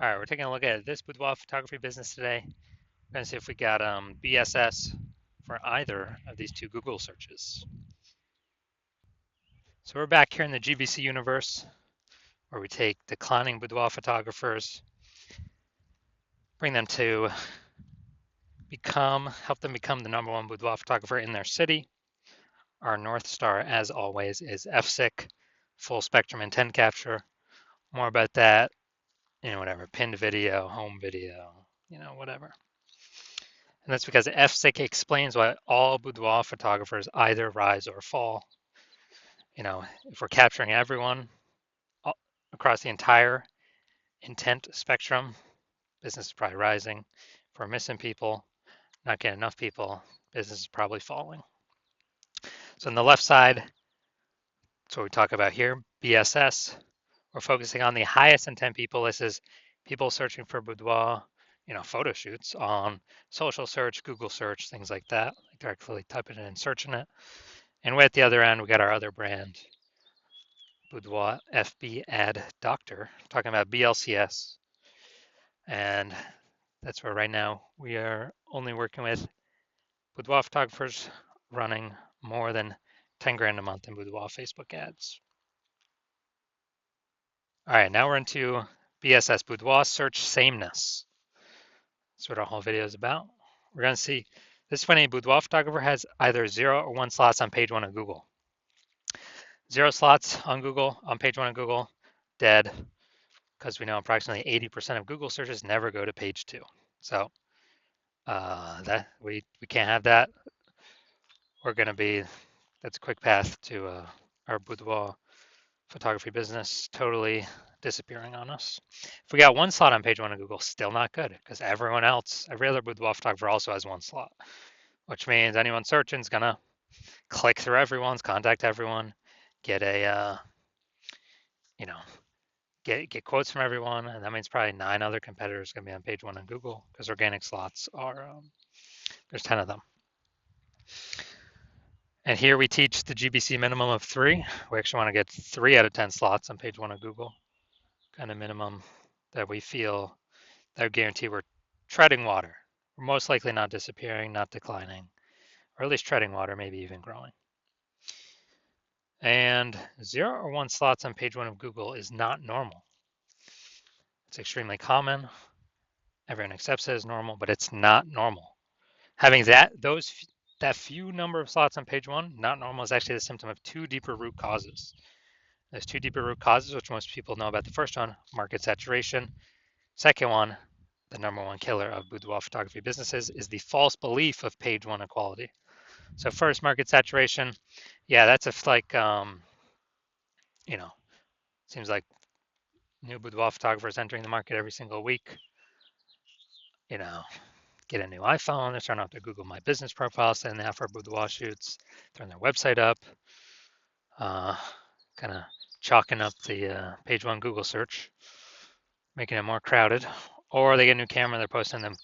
All right, we're taking a look at this boudoir photography business today. We're going to see if we got BSS for either of these two Google searches. So we're back here in the GBC universe where we take declining boudoir photographers, bring them to help them become the #1 boudoir photographer in their city. Our North Star, as always, is FSIC, full spectrum intent capture. More about that, whatever, pinned video, home video, whatever. And that's because FSIC explains why all boudoir photographers either rise or fall. If we're capturing everyone across the entire intent spectrum, business is probably rising. If we're missing people, not getting enough people, business is probably falling. So on the left side, that's what we talk about here, BSS. We're focusing on the highest intent people. This is people searching for boudoir, photo shoots on social search, Google search, things like that, like directly typing it in and searching it. And way at the other end, we got our other brand, Boudoir FB Ad Doctor, talking about BLCS. And that's where right now we are only working with boudoir photographers running more than 10 grand a month in boudoir Facebook ads. All right, now we're into BSS, boudoir search sameness. That's what our whole video is about. We're going to see this is when a boudoir photographer has either 0 or 1 slots on page 1 of Google. 0 slots on Google, on page 1 of Google, dead, because we know approximately 80% of Google searches never go to page 2. So that we can't have that. We're going to be, that's a quick path to our boudoir photography business totally disappearing on us. If we got 1 slot on page 1 of Google, still not good, because everyone else, every other boudoir photographer also has 1 slot, which means anyone searching is going to click through everyone's, contact everyone, get a, get quotes from everyone, and that means probably 9 other competitors going to be on page 1 on Google, because organic slots are, there's 10 of them. And here we teach the GBC minimum of 3. We actually want to get 3 out of 10 slots on page 1 of Google, kind of minimum that we feel that would guarantee we're treading water. We're most likely not disappearing, not declining, or at least treading water, maybe even growing. And 0 or 1 slots on page 1 of Google is not normal. It's extremely common. Everyone accepts it as normal, but it's not normal. Having that few number of slots on page 1, not normal, is actually the symptom of 2 deeper root causes. There's 2 deeper root causes, which most people know about. The first one, market saturation. Second one, the #1 killer of boudoir photography businesses, is the false belief of page 1 equality. So first, market saturation. Yeah, that's seems like new boudoir photographers entering the market every single week. Get a new iPhone, they're starting out their Google My Business profile, saying they have for boudoir shoots, throwing their website up, kind of chalking up the page 1 Google search, making it more crowded. Or they get a new camera, they're posting them,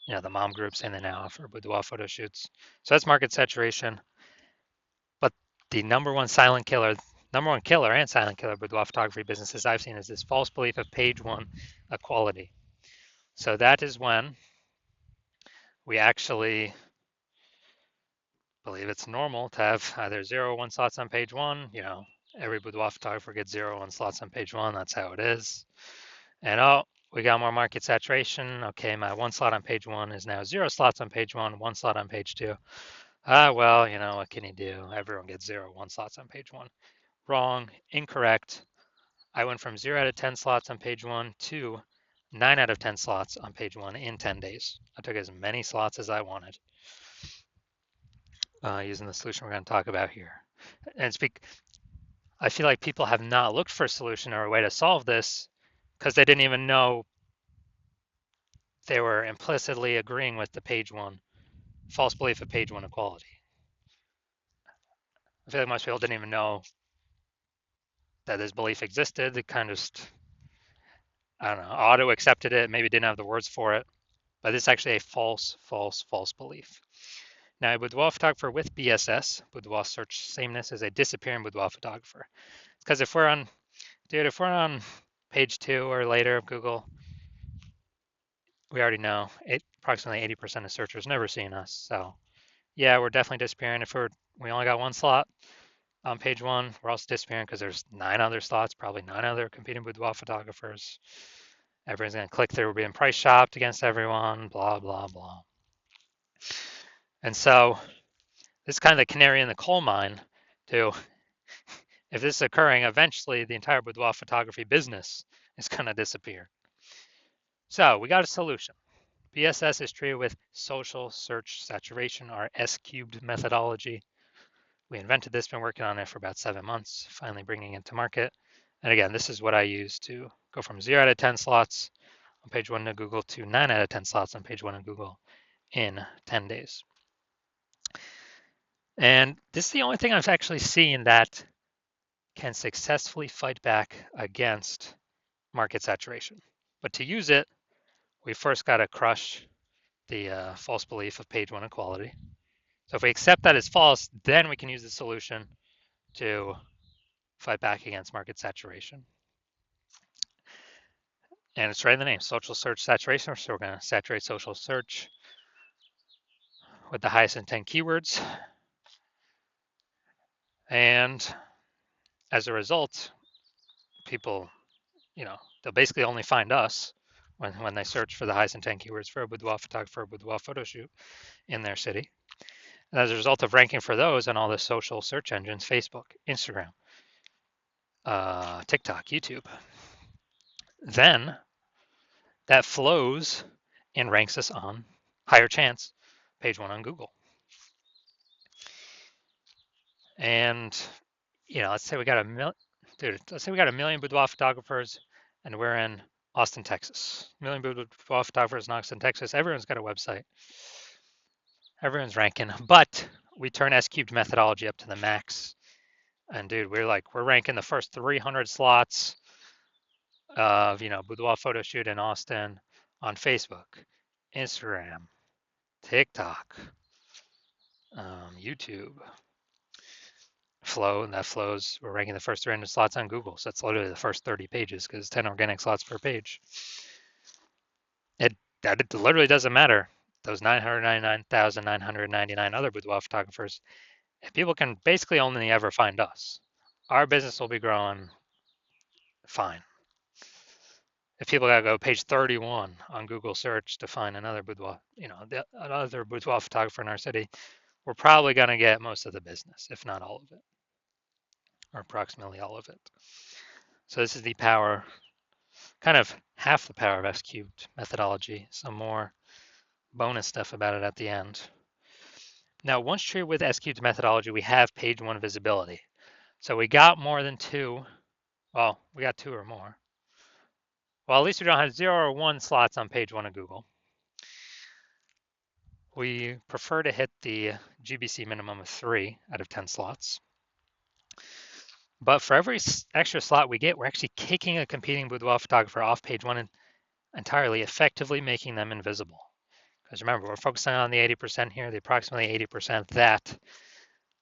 the mom group saying they now offer boudoir photo shoots. So that's market saturation. But the #1 silent killer, #1 killer and silent killer boudoir photography businesses I've seen is this false belief of page 1 equality. So that is when we actually believe it's normal to have either 0 or 1 slots on page 1. Every boudoir photographer gets 0 or 1 slots on page 1. That's how it is. And we got more market saturation. Okay, my 1 slot on page 1 is now 0 slots on page 1, 1 slot on page 2. Well, what can you do? Everyone gets 0, 1 slots on page 1. Wrong, incorrect. I went from 0 out of 10 slots on page 1 to 9 out of 10 slots on page 1 in 10 days. I took as many slots as I wanted using the solution we're going to talk about here. And I feel like people have not looked for a solution or a way to solve this because they didn't even know they were implicitly agreeing with the page 1 false belief of page 1 equality. I feel like most people didn't even know that this belief existed. They kind of just, I don't know, auto accepted it, maybe didn't have the words for it, but it's actually a false belief. Now, a boudoir photographer with BSS, boudoir search sameness, is a disappearing boudoir photographer. Because if we're on page 2 or later of Google, we already know approximately 80% of searchers never seen us. So yeah, we're definitely disappearing. If we only got one slot on page one, we're also disappearing because there's 9 other slots, probably 9 other competing boudoir photographers. Everyone's going to click through. We're being price shopped against everyone, blah, blah, blah. And so this is kind of the canary in the coal mine to, if this is occurring, eventually the entire boudoir photography business is going to disappear. So we got a solution. BSS is treated with social search saturation, or S-cubed methodology. We invented this, been working on it for about 7 months, finally bringing it to market. And again, this is what I use to go from 0 out of 10 slots on page 1 of Google to 9 out of 10 slots on page 1 of Google in 10 days. And this is the only thing I've actually seen that can successfully fight back against market saturation. But to use it, we first got to crush the false belief of page 1 equality. So if we accept that as false, then we can use the solution to fight back against market saturation. And it's right in the name, social search saturation. So we're going to saturate social search with the highest intent keywords. And as a result, people, they'll basically only find us when they search for the highest intent keywords for a boudoir photographer, a boudoir photo shoot in their city. And as a result of ranking for those on all the social search engines, Facebook, Instagram, TikTok, YouTube, then that flows and ranks us on higher chance page 1 on Google. And let's say we got a million boudoir photographers and we're in Austin, Texas. A million boudoir photographers in Austin, Texas. Everyone's got a website. Everyone's ranking, but we turn S-cubed methodology up to the max. And dude, we're ranking the first 300 slots of, boudoir photo shoot in Austin on Facebook, Instagram, TikTok, YouTube, Flow, and that flows. We're ranking the first 300 slots on Google. So that's literally the first 30 pages because 10 organic slots per page. It literally doesn't matter. Those 999,999 other boudoir photographers, if people can basically only ever find us, our business will be growing fine. If people gotta go page 31 on Google search to find another boudoir, another boudoir photographer in our city, we're probably gonna get most of the business, if not all of it, or approximately all of it. So this is the power, kind of half the power of S-cubed methodology. Some more bonus stuff about it at the end. Now, once treated with S-cubed methodology, we have page 1 visibility. So we got more than 2. Well, we got 2 or more. Well, at least we don't have 0 or 1 slots on page 1 of Google. We prefer to hit the GBC minimum of 3 out of 10 slots. But for every extra slot we get, we're actually kicking a competing boudoir photographer off page 1 entirely, effectively making them invisible. Because remember, we're focusing on the 80% here, the approximately 80% that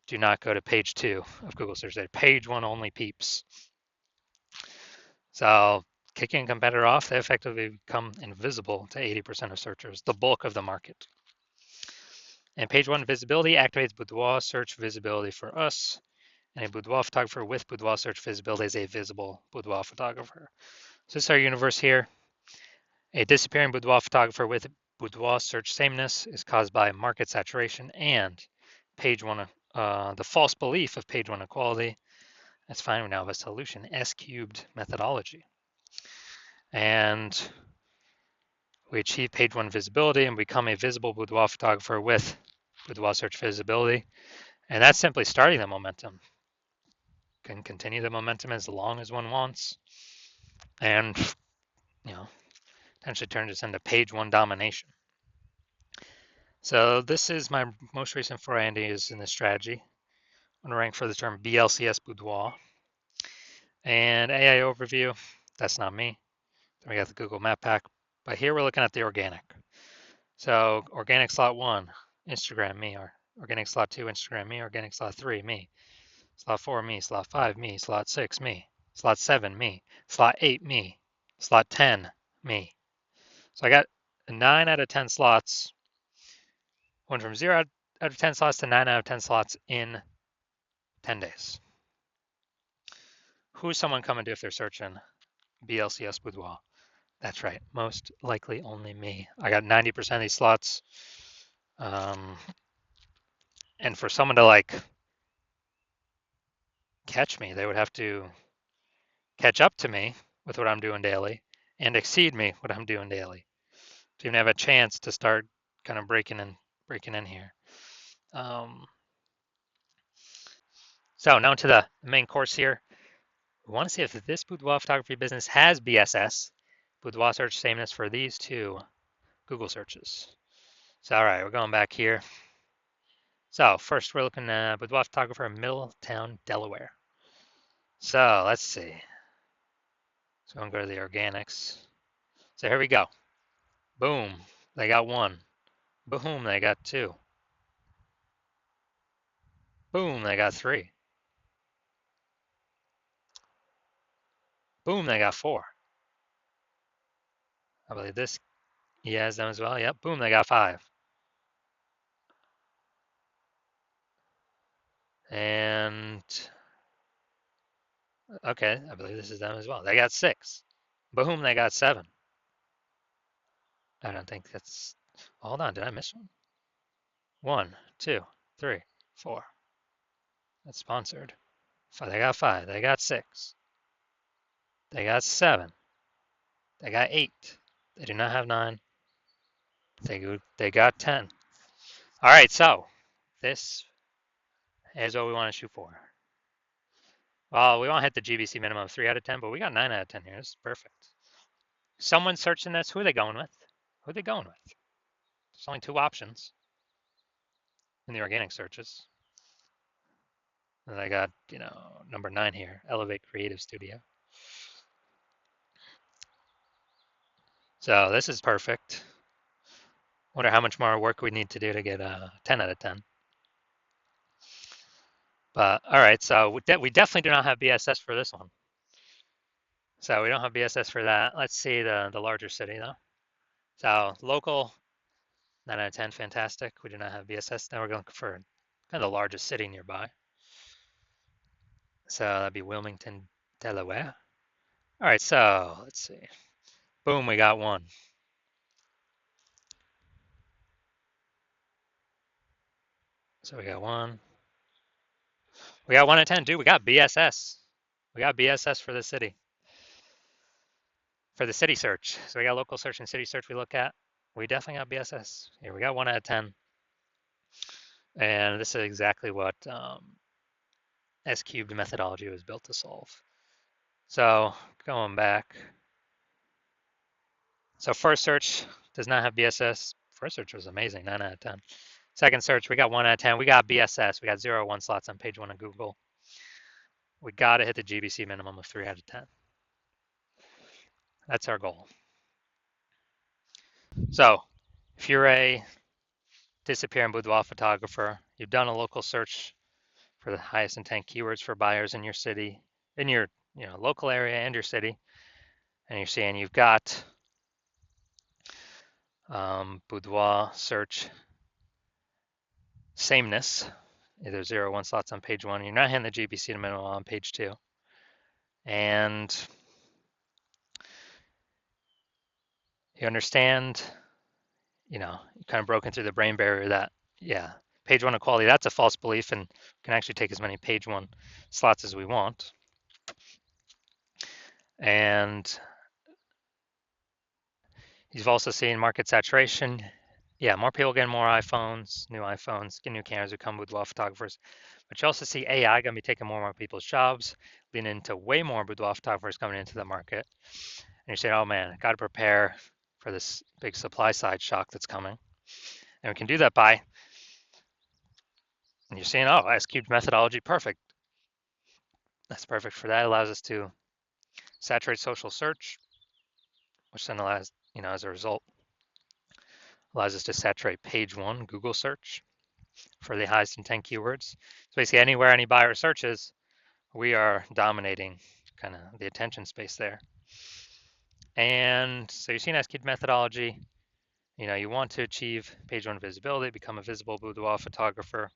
do not go to page 2 of Google search. They're page 1 only peeps. So kicking a competitor off, they effectively become invisible to 80% of searchers, the bulk of the market. And page 1 visibility activates boudoir search visibility for us. And a boudoir photographer with boudoir search visibility is a visible boudoir photographer. So this is our universe here. A disappearing boudoir photographer with boudoir search sameness is caused by market saturation and page 1, the false belief of page 1 equality. That's fine. We now have a solution, S-cubed methodology. And we achieve page 1 visibility and become a visible boudoir photographer with boudoir search visibility. And that's simply starting the momentum. Can continue the momentum as long as one wants. And, potentially turn this into page 1 domination. So this is my most recent foray into using this strategy. I'm going to rank for the term BLCS boudoir. And AI overview, that's not me. Then we got the Google Map Pack. But here we're looking at the organic. So organic slot 1, Instagram, me. Or organic slot 2, Instagram, me. Organic slot 3, me. Slot 4, me. Slot 5, me. Slot 6, me. Slot 7, me. Slot 8, me. Slot 10, me. So I got 9 out of 10 slots went from 0 out of 10 slots to 9 out of 10 slots in 10 days. Who's someone coming to if they're searching BLCS Boudoir? That's right. Most likely only me. I got 90% of these slots. And for someone to like catch me, they would have to catch up to me with what I'm doing daily and exceed me what I'm doing daily to even have a chance to start kind of breaking in here. So now to the main course here. We want to see if this boudoir photography business has BSS, boudoir search sameness for these two Google searches. So all right, we're going back here. So first we're looking at boudoir photographer in Middletown, Delaware. So let's see. So I'm going to go to the organics. So here we go. Boom, they got one. Boom, they got two. Boom, they got three. Boom, they got four. I believe this he has them as well. Yep, boom, they got five. And okay, I believe this is them as well. They got six. Boom, they got seven. I don't think that's. Hold on, did I miss one? One, two, three, four. That's sponsored. Five, they got five. They got six. They got seven. They got eight. They do not have nine. They got 10. All right, so this is what we want to shoot for. Well, we won't hit the GBC minimum of 3 out of 10, but we got 9 out of 10 here. This is perfect. Someone searching this. Who are they going with? Who are they going with? There's only two options in the organic searches. And I got, number 9 here, Elevate Creative Studio. So this is perfect. Wonder how much more work we need to do to get a 10 out of 10. But all right, so we definitely do not have BSS for this one. So we don't have BSS for that. Let's see the larger city though. So local, 9 out of 10, fantastic. We do not have BSS. Now we're going for kind of the largest city nearby. So that'd be Wilmington, Delaware. All right, so let's see. Boom, we got one. So we got one. We got 1 out of 10. Dude, we got BSS. We got BSS for the city. For the city search. So we got local search and city search we look at. We definitely got BSS. Here we got 1 out of 10. And this is exactly what S-cubed methodology was built to solve. So going back. So first search does not have BSS. First search was amazing, 9 out of 10. Second search, we got 1 out of 10. We got BSS. We got 0 1 slots on page 1 of Google. We got to hit the GBC minimum of 3 out of 10. That's our goal. So if you're a disappearing boudoir photographer, you've done a local search for the highest intent keywords for buyers in your city, in your local area and your city, and you're seeing you've got boudoir search sameness, either 0 1 slots on page 1. You're not hitting the GBC minimum on page 2, and you understand, you kind of broken through the brain barrier that, yeah, page 1 equality, that's a false belief, and we can actually take as many page 1 slots as we want. And you've also seen market saturation. Yeah, more people getting more iPhones, new iPhones, get new cameras who come with boudoir photographers. But you also see AI going to be taking more and more people's jobs, leading into way more boudoir photographers coming into the market. And you're saying, oh man, I got to prepare for this big supply side shock that's coming. And we can do that by, and you're saying, oh, S-cubed methodology, perfect. That's perfect for that. It allows us to saturate social search, which then allows, as a result, allows us to saturate page 1 Google search for the highest intent keywords. So basically anywhere any buyer searches, we are dominating kind of the attention space there. And so you've seen S-cubed methodology. You want to achieve page one visibility, become a visible boudoir photographer,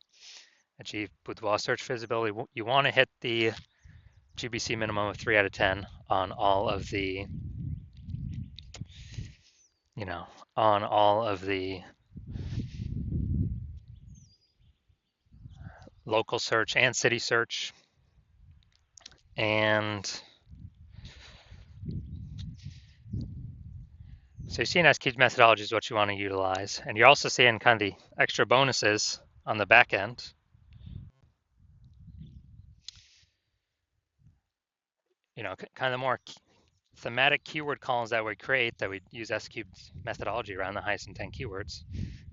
achieve boudoir search visibility. You want to hit the GBC minimum of 3 out of 10 on all of the, on all of the local search and city search. And so you're seeing SQ methodology is what you want to utilize. And you're also seeing kind of the extra bonuses on the back end. Kind of the more thematic keyword columns that we create that we use SQ methodology around the highest intent keywords,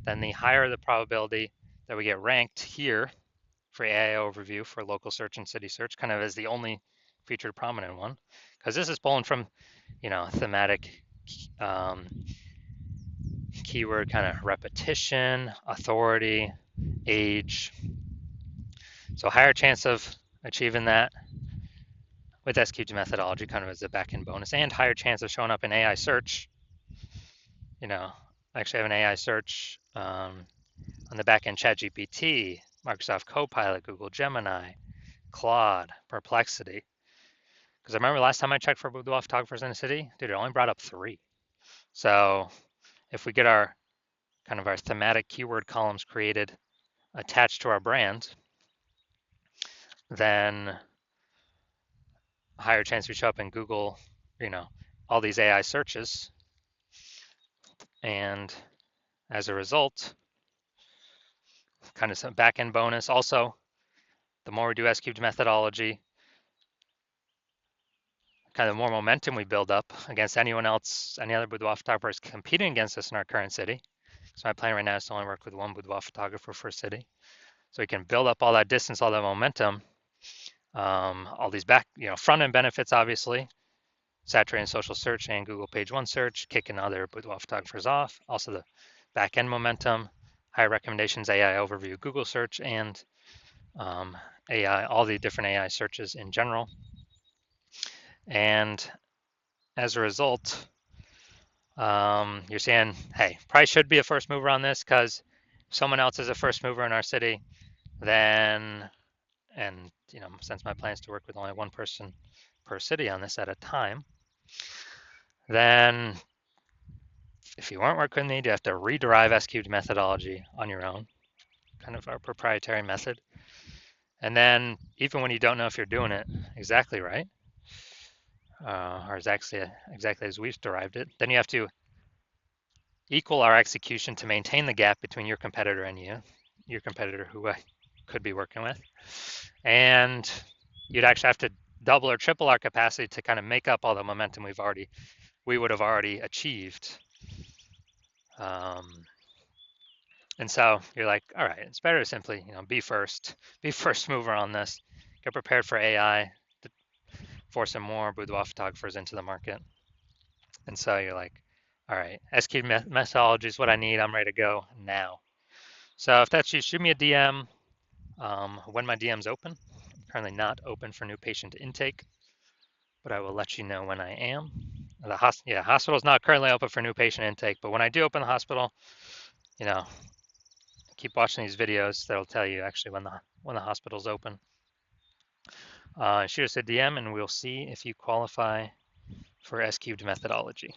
then the higher the probability that we get ranked here for AI overview for local search and city search, kind of as the only featured prominent one, because this is pulling from, thematic keyword kind of repetition, authority, age. So higher chance of achieving that with SQ methodology kind of as a back-end bonus, and higher chance of showing up in AI search. I actually have an AI search on the back-end ChatGPT, Microsoft Copilot, Google Gemini, Claude, Perplexity. Because I remember last time I checked for boudoir photographers in a city, dude, it only brought up 3. So if we get our kind of our thematic keyword columns created attached to our brand, then higher chance we show up in Google, all these AI searches. And as a result, kind of some back-end bonus. Also, the more we do S-cubed methodology, kind of more momentum we build up against anyone else, any other boudoir photographers competing against us in our current city. So my plan right now is to only work with one boudoir photographer for a city. So we can build up all that distance, all that momentum, all these front end benefits, obviously, saturating social search and Google page one search, kicking other boudoir photographers off. Also the back end momentum, high recommendations, AI overview, Google search, and AI, all the different AI searches in general. And as a result, you're saying, hey, probably should be a first mover on this because if someone else is a first mover in our city, then, and since my plan is to work with only one person per city on this at a time, then if you weren't working with me, you have to rederive S-cubed methodology on your own, kind of our proprietary method. And then even when you don't know if you're doing it exactly right, or exactly as we've derived it, then you have to equal our execution to maintain the gap between your competitor and your competitor who I could be working with. And you'd actually have to double or triple our capacity to kind of make up all the momentum we would have already achieved. And so you're like, all right, it's better to simply, be first mover on this, get prepared for AI to force some more boudoir photographers into the market. And so you're like, all right, SQ methodology is what I need. I'm ready to go now. So if that's you, shoot me a DM when my DM's open. I'm currently not open for new patient intake, but I will let you know when I am. The hospital's not currently open for new patient intake, but when I do open the hospital, keep watching these videos. That'll tell you actually when the hospital's open. Shoot us a DM and we'll see if you qualify for S-cubed methodology.